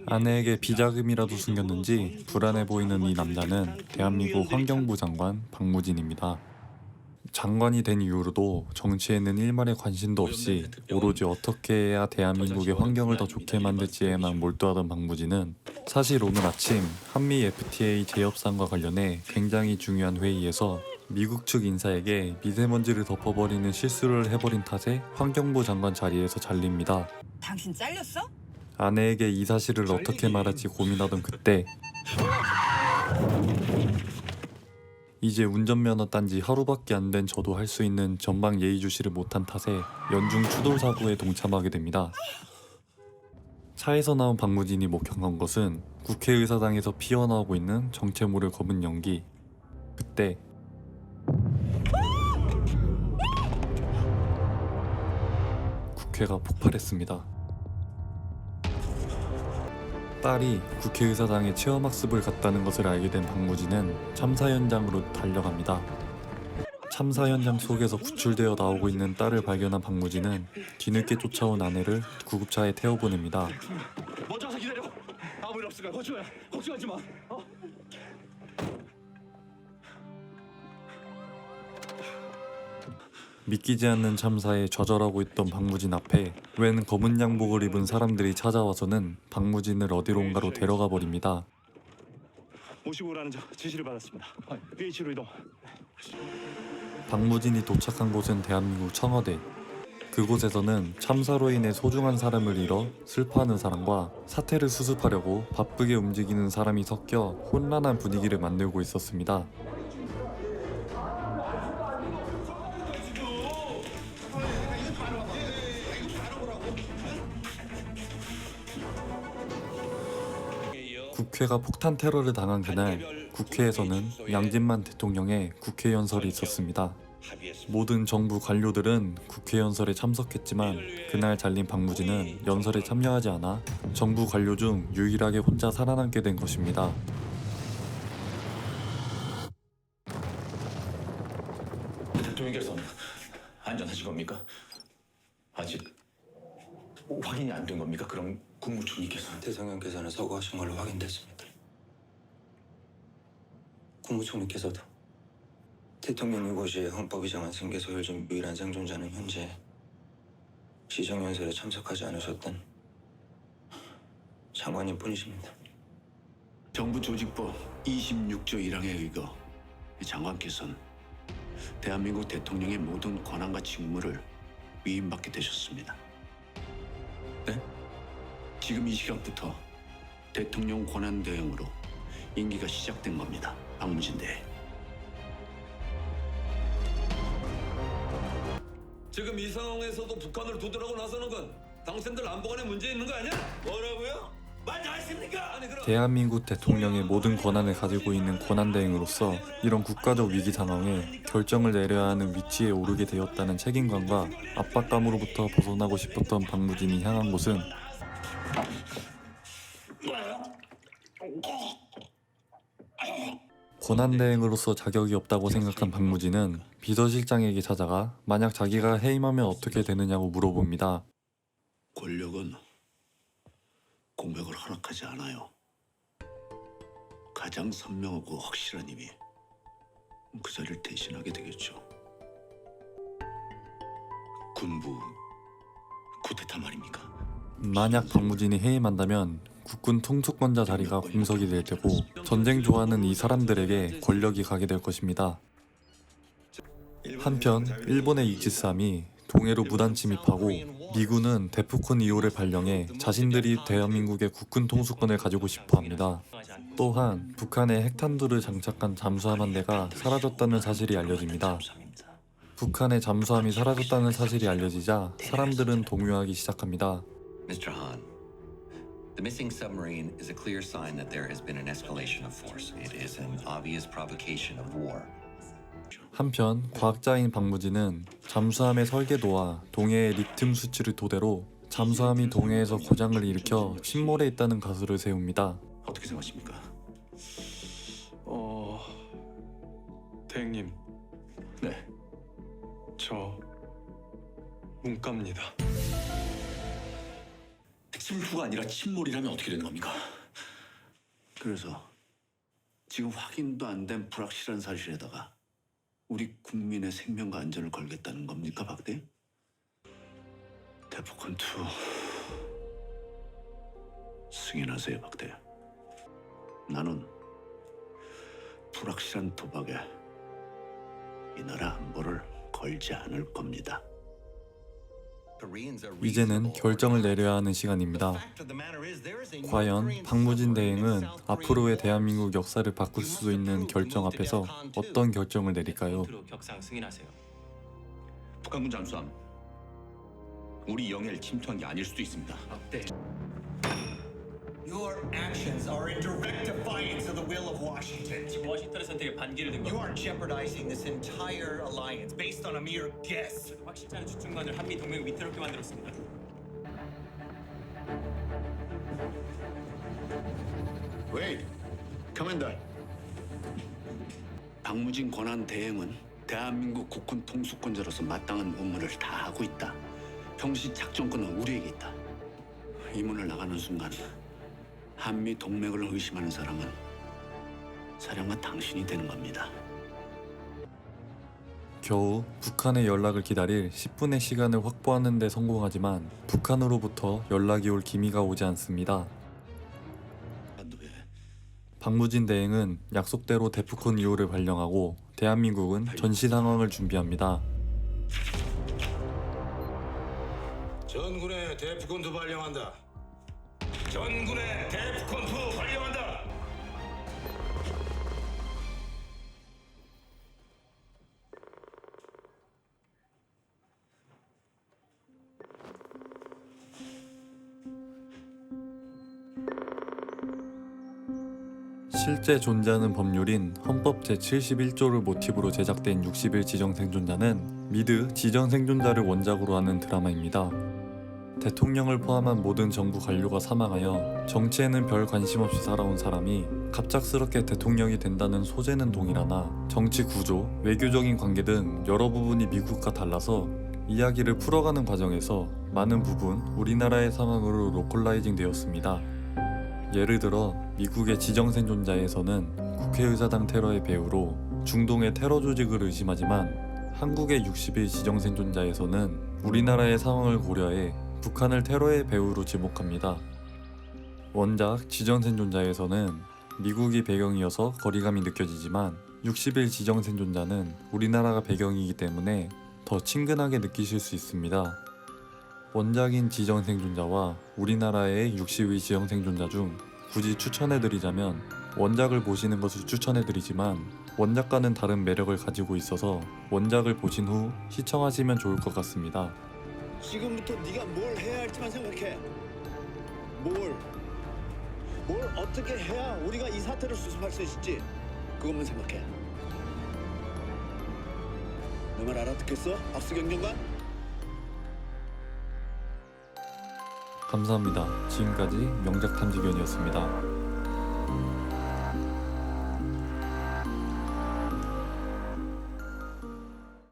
아내에게 비자금이라도 숨겼는지 불안해 보이는 이 남자는 대한민국 환경부 장관 박무진입니다. 장관이 된 이후로도 정치에는 일말의 관심도 없이 오로지 어떻게 해야 대한민국의 환경을 더 좋게 만들지에만 몰두하던 박무진은 사실 오늘 아침 한미 FTA 재협상과 관련해 굉장히 중요한 회의에서 미국 측 인사에게 미세먼지를 덮어버리는 실수를 해버린 탓에 환경부 장관 자리에서 잘립니다. 당신 잘렸어? 아내에게 이 사실을 어떻게 말할지 고민하던 그때 이제 운전면허 딴 지 하루밖에 안 된 저도 할 수 있는 전방 예의주시를 못한 탓에 연중 추돌 사고에 동참하게 됩니다. 차에서 나온 박무진이 목격한 것은 국회의사당에서 피어나오고 있는 정체모를 검은 연기. 그때 국회가 폭발했습니다. 딸이 국회의사당에 체험학습을 갔다는 것을 알게 된 박무진은 참사 현장으로 달려갑니다. 참사 현장 속에서 구출되어 나오고 있는 딸을 발견한 박무진은 뒤늦게 쫓아온 아내를 구급차에 태워보냅니다. 먼저 가서 기다려. 아무 일 없을 거야. 걱정하지 마. 믿기지 않는 참사에 좌절하고 있던 박무진 앞에 웬 검은 양복을 입은 사람들이 찾아와서는 박무진을 어디론가로 데려가 버립니다. 모시고 오라는 지시를 받았습니다. BH로 이동. 박무진이 도착한 곳은 대한민국 청와대. 그곳에서는 참사로 인해 소중한 사람을 잃어 슬퍼하는 사람과 사태를 수습하려고 바쁘게 움직이는 사람이 섞여 혼란한 분위기를 만들고 있었습니다. 국회가 폭탄 테러를 당한 그날 국회에서는 양진만 대통령의 국회 연설이 있었습니다. 모든 정부 관료들은 국회 연설에 참석했지만 그날 잘린 박무진은 연설에 참여하지 않아 정부 관료 중 유일하게 혼자 살아남게 된 것입니다. 대통령께서 안전하신 겁니까? 아직 확인이 안 된 겁니까? 그럼 국무총리께서 대통령께서는 서거하신 걸로 확인됐습니다. 국무총리께서도 대통령 유고시에 헌법이 정한 승계 소열 중 유일한 생존자는 현재 시정연설에 참석하지 않으셨던 장관님 뿐이십니다. 정부 조직법 26조 1항에 의거 장관께서는 대한민국 대통령의 모든 권한과 직무를 위임받게 되셨습니다. 네? 지금 이 시각부터 대통령 권한 대행으로 임기가 시작된 겁니다. 박무진 대행. 지금 이 상황에서도 북한을 두드러고 나서는 건 당신들 안보관에 문제 있는 거 아니야? 뭐라고요? 말 다 했습니까? 아니 그럼 대한민국 대통령의 모든 권한을 가지고 있는 권한대행으로서 이런 국가적 위기 상황에 결정을 내려야 하는 위치에 오르게 되었다는 책임감과 압박감으로부터 벗어나고 싶었던 박무진이 향한 곳은 권한대행으로서 자격이 없다고 생각한 박무진은 비서실장에게 찾아가 만약 자기가 해임하면 어떻게 되느냐고 물어봅니다. 권력은 공백을 허락하지 않아요. 가장 선명하고 확실한 힘이 그 자리를 대신하게 되겠죠. 군부 쿠데타 말입니까? 만약 박무진이 해임한다면 국군 통수권자 자리가 공석이 될 테고 전쟁 좋아하는 이 사람들에게 권력이 가게 될 것입니다. 한편 일본의 이지스함이 동해로 무단 침입하고 미군은 데프콘 2호를 발령해 자신들이 대한민국의 국군 통수권을 가지고 싶어 합니다. 또한 북한의 핵탄두를 장착한 잠수함 한 대가 사라졌다는 사실이 알려집니다. 북한의 잠수함이 사라졌다는 사실이 알려지자 사람들은 동요하기 시작합니다. Mr. Han, the missing submarine is a clear sign that there has been an escalation of force. It is an obvious provocation of war. 한편 과학자인 박무진은 잠수함의 설계도와 동해의 리튬 수치를 토대로 잠수함이 동해에서 고장을 일으켜 침몰해 있다는 가설을 세웁니다. 어떻게 생각하십니까? 대행님, 네. 저 문과입니다. 침투가 아니라 침몰이라면 어떻게 되는 겁니까? 그래서 지금 확인도 안 된 불확실한 사실에다가 우리 국민의 생명과 안전을 걸겠다는 겁니까, 박대? 대포콘2 승인하세요, 박대. 나는 불확실한 도박에 이 나라 안보를 걸지 않을 겁니다. 이제는 결정을 내려야 하는 시간입니다. 과연 박무진 대행은 앞으로의 대한민국 역사를 바꿀 수 있는 결정 앞에서 어떤 결정을 내릴까요? 격상 승인하세요. 북한군 잠수함 우리 영해를 침투한 게 아닐 수도 있습니다. Your actions are in direct defiance of the will of Washington. 지금 워싱턴의 선택에 반기를 든 You 겁니다. are jeopardizing this entire alliance based on a mere guess. 확실치 않은 주축만을 한미 동맹을 위태롭게 만들었습니다. 웨이드, 커맨더. 박무진 권한 대행은 대한민국 국군 통수권자로서 마땅한 업무를 다 하고 있다. 평시 작전권은 우리에게 있다. 이 문을 나가는 순간 한미 동맹을 의심하는 사람은 사령관 당신이 되는 겁니다. 겨우 북한의 연락을 기다릴 10분의 시간을 확보하는 데 성공하지만 북한으로부터 연락이 올 기미가 오지 않습니다. 박무진 대행은 약속대로 데프콘 2호를 발령하고 대한민국은 전시 상황을 준비합니다. 전군의 데프콘2 발령한다. 전군의 데프콘2 발령한다. 실제 존재하는 법률인 헌법 제71조를 모티브로 제작된 60일 지정생존자는 미드 지정생존자를 원작으로 하는 드라마입니다. 대통령을 포함한 모든 정부 관료가 사망하여 정치에는 별 관심 없이 살아온 사람이 갑작스럽게 대통령이 된다는 소재는 동일하나 정치 구조, 외교적인 관계 등 여러 부분이 미국과 달라서 이야기를 풀어가는 과정에서 많은 부분 우리나라의 상황으로 로컬라이징 되었습니다. 예를 들어 미국의 지정생존자에서는 국회의사당 테러의 배후로 중동의 테러 조직을 의심하지만 한국의 60일 지정생존자에서는 우리나라의 상황을 고려해 북한을 테러의 배후로 지목합니다. 원작 지정생존자에서는 미국이 배경이어서 거리감이 느껴지지만 60일 지정생존자는 우리나라가 배경이기 때문에 더 친근하게 느끼실 수 있습니다. 원작인 지정생존자와 우리나라의 60일 지정생존자 중 굳이 추천해드리자면 원작을 보시는 것을 추천해드리지만 원작과는 다른 매력을 가지고 있어서 원작을 보신 후 시청하시면 좋을 것 같습니다. 지금부터 네가 뭘 해야 할지만 생각해. 뭘 어떻게 해야 우리가 이 사태를 수습할 수 있을지 그것만 생각해. 내 말 알아듣겠어? 박수경 장관? 감사합니다. 지금까지 명작탐지견이었습니다.